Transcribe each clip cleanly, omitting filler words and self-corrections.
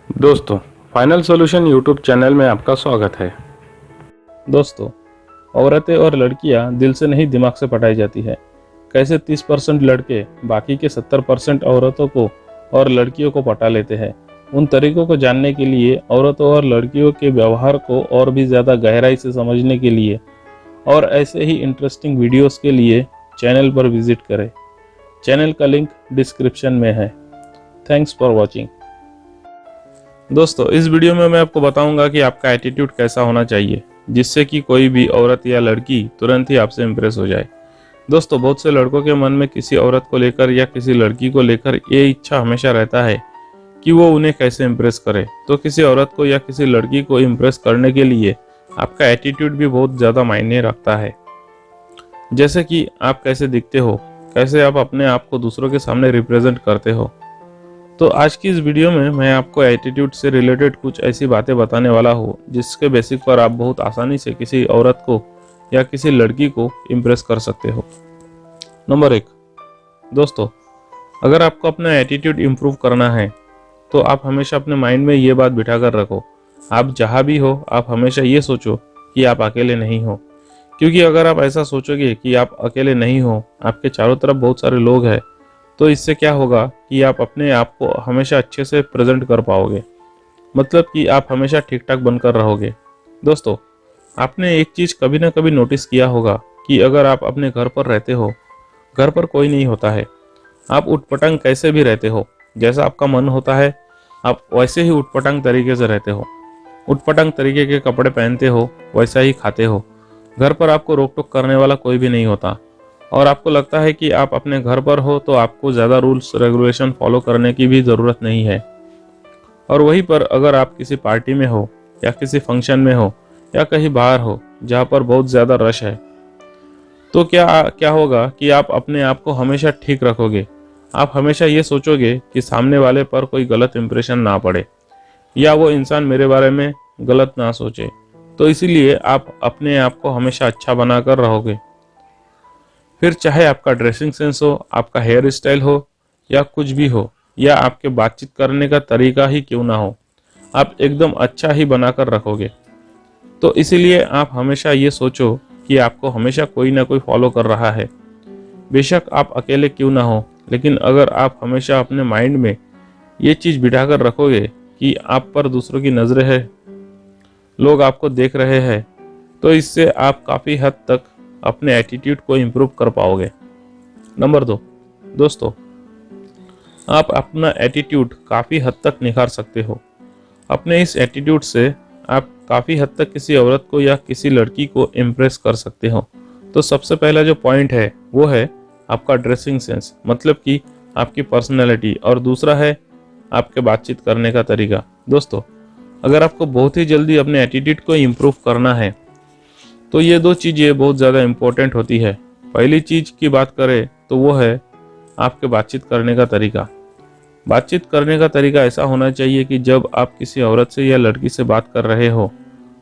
दोस्तों, final solution YouTube channel में आपका स्वागत है। दोस्तों, औरतें और लड़कियां दिल से नहीं दिमाग से पटाई जाती है। कैसे 30% लड़के बाकी के 70% औरतों को और लड़कियों को पटा लेते हैं। उन तरीकों को जानने के लिए, औरतों और लड़कियों के व्यवहार को और भी ज़्यादा गहराई से समझने के लिए और ऐसे ही इंटरेस्टिंग वीडियोस के लिए चैनल पर विजिट करें। चैनल का लिंक डिस्क्रिप्शन में है। Thanks for watching. दोस्तों, इस वीडियो में मैं आपको बताऊंगा कि आपका एटीट्यूड कैसा होना चाहिए जिससे कि कोई भी औरत या लड़की तुरंत ही आपसे इम्प्रेस हो जाए। दोस्तों, बहुत से लड़कों के मन में किसी औरत को लेकर या किसी लड़की को लेकर ये इच्छा हमेशा रहता है कि वो उन्हें कैसे इम्प्रेस करे। तो किसी औरत को या किसी लड़की को इम्प्रेस करने के लिए आपका एटीट्यूड भी बहुत ज़्यादा मायने रखता है। जैसे कि आप कैसे दिखते हो, कैसे आप अपने आप को दूसरों के सामने रिप्रेजेंट करते हो। तो आज की इस वीडियो में मैं आपको एटीट्यूड से रिलेटेड कुछ ऐसी बातें बताने वाला हूँ जिसके बेसिक पर आप बहुत आसानी से किसी औरत को या किसी लड़की को इम्प्रेस कर सकते हो। नंबर 1, दोस्तों, अगर आपको अपना एटीट्यूड इम्प्रूव करना है तो आप हमेशा अपने माइंड में ये बात बिठा कर रखो। आप जहाँ भी हो, आप हमेशा ये सोचो कि आप अकेले नहीं हो। क्योंकि अगर आप ऐसा सोचोगे कि आप अकेले नहीं हो, आपके चारों तरफ बहुत सारे लोग हैं, तो इससे क्या होगा कि आप अपने आप को हमेशा अच्छे से प्रेजेंट कर पाओगे। मतलब कि आप हमेशा ठीक ठाक बनकर रहोगे। दोस्तों, आपने एक चीज़ कभी ना कभी नोटिस किया होगा कि अगर आप अपने घर पर रहते हो, घर पर कोई नहीं होता है, आप उटपटांग कैसे भी रहते हो, जैसा आपका मन होता है आप वैसे ही उटपटांग तरीके से रहते हो, उटपटांग तरीके के कपड़े पहनते हो, वैसा ही खाते हो। घर पर आपको रोक टोक करने वाला कोई भी नहीं होता और आपको लगता है कि आप अपने घर पर हो तो आपको ज़्यादा रूल्स रेगुलेशन फॉलो करने की भी ज़रूरत नहीं है। और वहीं पर अगर आप किसी पार्टी में हो या किसी फंक्शन में हो या कहीं बाहर हो जहाँ पर बहुत ज़्यादा रश है, तो क्या होगा कि आप अपने आप को हमेशा ठीक रखोगे। आप हमेशा ये सोचोगे कि सामने वाले पर कोई गलत इंप्रेशन ना पड़े या वो इंसान मेरे बारे में गलत ना सोचे। तो इसीलिए आप अपने आप को हमेशा अच्छा बनाकर रहोगे। फिर चाहे आपका ड्रेसिंग सेंस हो, आपका हेयर स्टाइल हो या कुछ भी हो, या आपके बातचीत करने का तरीका ही क्यों ना हो, आप एकदम अच्छा ही बनाकर रखोगे। तो इसीलिए आप हमेशा ये सोचो कि आपको हमेशा कोई ना कोई फॉलो कर रहा है। बेशक आप अकेले क्यों ना हो, लेकिन अगर आप हमेशा अपने माइंड में ये चीज़ बिठाकर रखोगे कि आप पर दूसरों की नज़रें है, लोग आपको देख रहे हैं, तो इससे आप काफ़ी हद तक अपने एटीट्यूड को इम्प्रूव कर पाओगे। नंबर 2, दोस्तों, आप अपना एटीट्यूड काफ़ी हद तक निखार सकते हो। अपने इस एटीट्यूड से आप काफ़ी हद तक किसी औरत को या किसी लड़की को इम्प्रेस कर सकते हो। तो सबसे पहला जो पॉइंट है वो है आपका ड्रेसिंग सेंस, मतलब कि आपकी पर्सनैलिटी, और दूसरा है आपके बातचीत करने का तरीका। दोस्तों, अगर आपको बहुत ही जल्दी अपने एटीट्यूड को इम्प्रूव करना है तो ये दो चीज़ें बहुत ज़्यादा इम्पोर्टेंट होती है। पहली चीज़ की बात करें तो वो है आपके बातचीत करने का तरीका। बातचीत करने का तरीका ऐसा होना चाहिए कि जब आप किसी औरत से या लड़की से बात कर रहे हो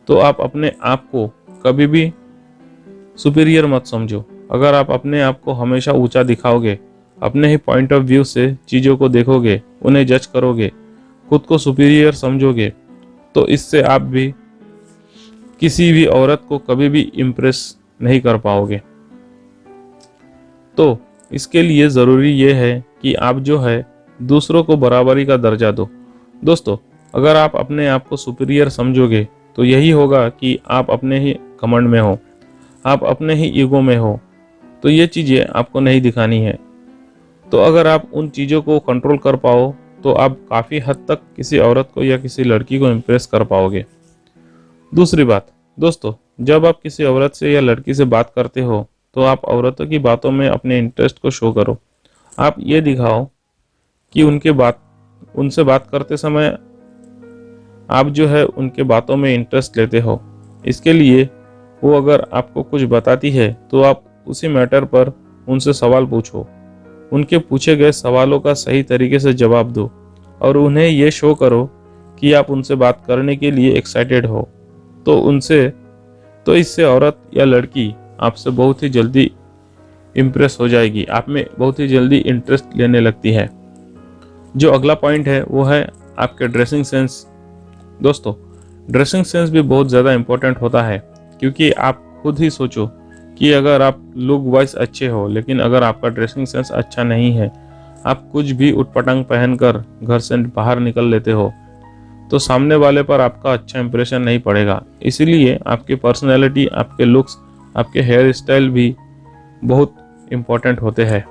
तो आप अपने आप को कभी भी सुपीरियर मत समझो। अगर आप अपने आप को हमेशा ऊंचा दिखाओगे, अपने ही पॉइंट ऑफ व्यू से चीज़ों को देखोगे, उन्हें जज करोगे, खुद को सुपीरियर समझोगे, तो इससे आप भी किसी भी औरत को कभी भी इम्प्रेस नहीं कर पाओगे। तो इसके लिए ज़रूरी ये है कि आप जो है दूसरों को बराबरी का दर्जा दो। दोस्तों, अगर आप अपने आप को सुपीरियर समझोगे तो यही होगा कि आप अपने ही घमंड में हो, आप अपने ही ईगो में हो। तो ये चीज़ें आपको नहीं दिखानी है। तो अगर आप उन चीज़ों को कंट्रोल कर पाओ तो आप काफ़ी हद तक किसी औरत को या किसी लड़की को इम्प्रेस कर पाओगे। दूसरी बात, दोस्तों, जब आप किसी औरत से या लड़की से बात करते हो तो आप औरतों की बातों में अपने इंटरेस्ट को शो करो। आप ये दिखाओ कि उनसे बात करते समय आप जो है उनके बातों में इंटरेस्ट लेते हो। इसके लिए वो अगर आपको कुछ बताती है तो आप उसी मैटर पर उनसे सवाल पूछो, उनके पूछे गए सवालों का सही तरीके से जवाब दो और उन्हें ये शो करो कि आप उनसे बात करने के लिए एक्साइटेड हो। तो इससे औरत या लड़की आपसे बहुत ही जल्दी इम्प्रेस हो जाएगी, आप में बहुत ही जल्दी इंटरेस्ट लेने लगती है। जो अगला पॉइंट है वो है आपके ड्रेसिंग सेंस। दोस्तों, ड्रेसिंग सेंस भी बहुत ज़्यादा इम्पोर्टेंट होता है, क्योंकि आप खुद ही सोचो कि अगर आप लुक वाइज अच्छे हो लेकिन अगर आपका ड्रेसिंग सेंस अच्छा नहीं है, आप कुछ भी उटपटांग पहनकर घर से बाहर निकल लेते हो, तो सामने वाले पर आपका अच्छा इंप्रेशन नहीं पड़ेगा। इसीलिए आपकी पर्सनैलिटी, आपके लुक्स, आपके हेयर स्टाइल भी बहुत इम्पोर्टेंट होते हैं।